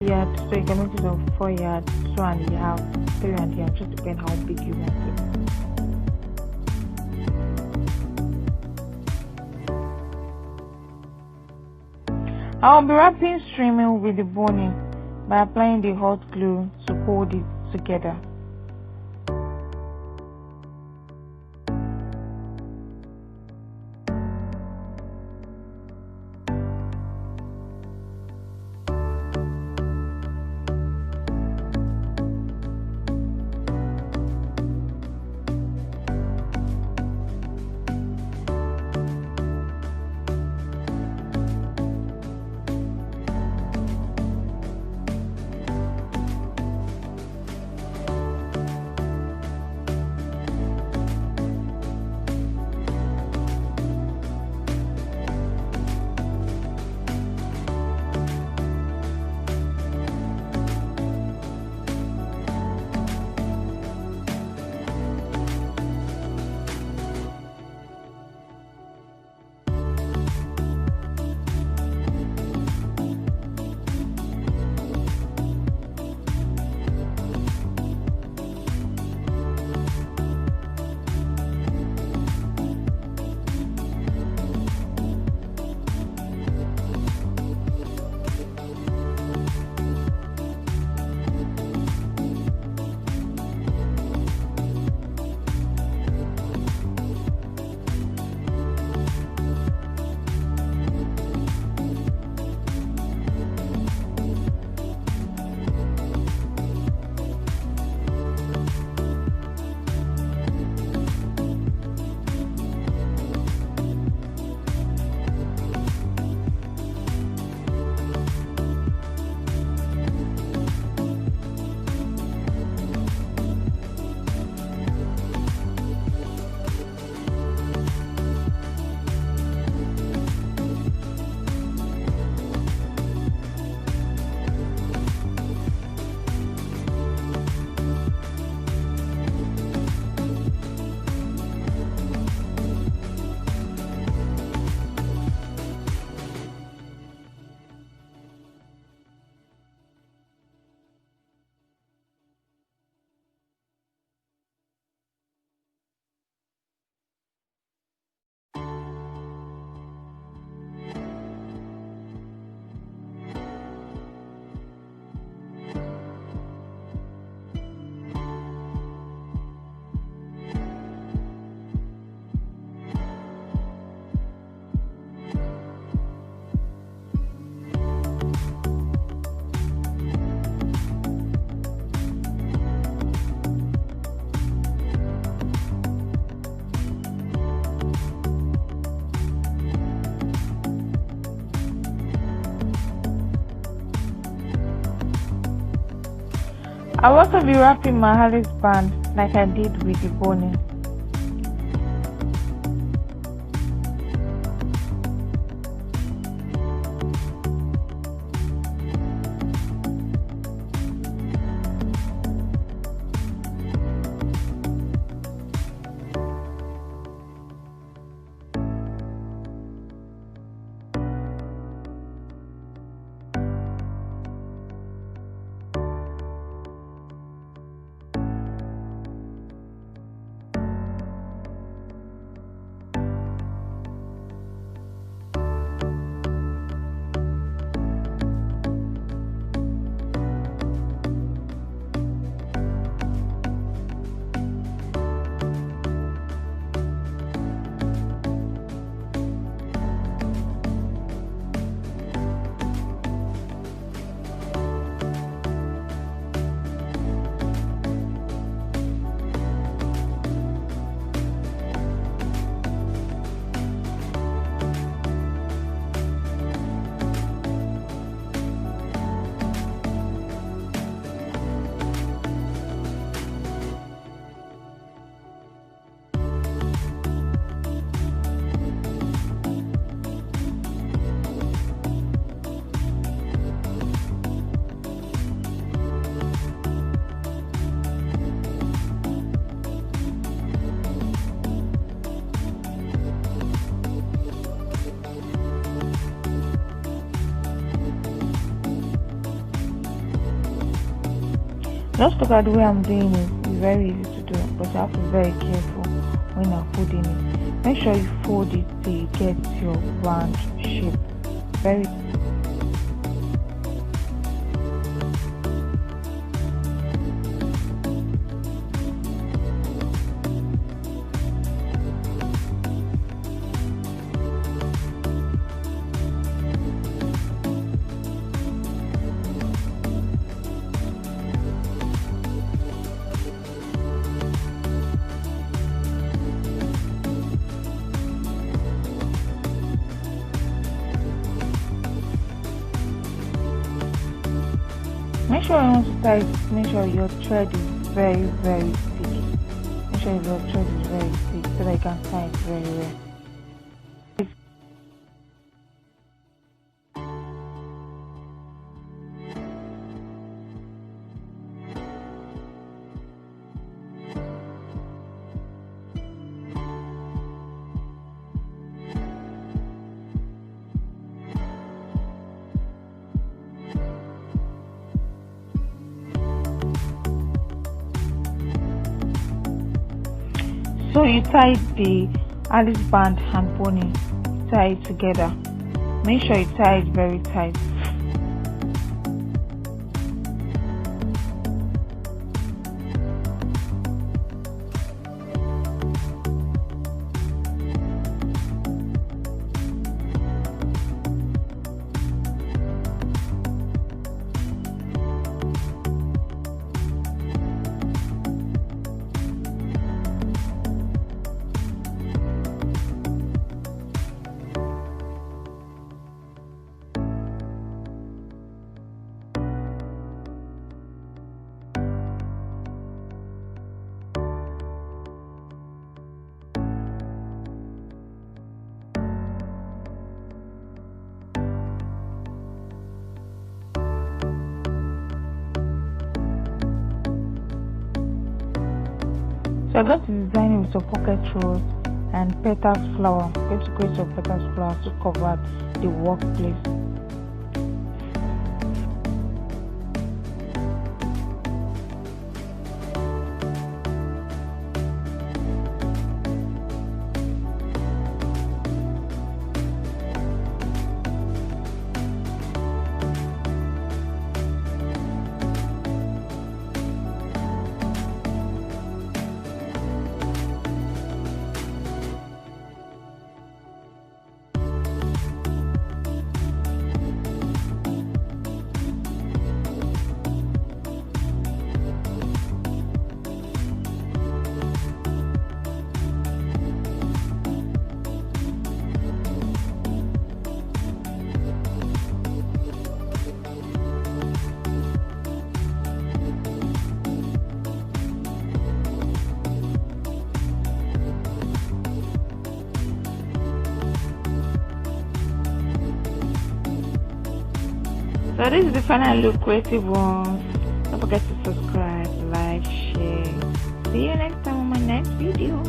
yards, so you can make it of 4 yards, 2.5, 3.5, just depend how big you want it. I'll be wrapping strimming with the boning by applying the hot glue to hold it together. I'll also be wrapping my Alice band like I did with the boning. Just look at the way I'm doing it. It's very easy to do, but you have to be very careful when I'm folding it. Make sure you fold it till you get your round shape. Very Make sure you want to tie it, make sure your thread is very thick. Make sure your thread is very thick so that you can tie it very well. So you tie the Alice band and pony, tie it together. Make sure you tie it very tight. So I'm going to design it with some pocket rose and petals flower. I'm going to create some petals flower to cover the workplace. So this is the final look, creative ones. Don't forget to subscribe, like, share. See you next time on my next video.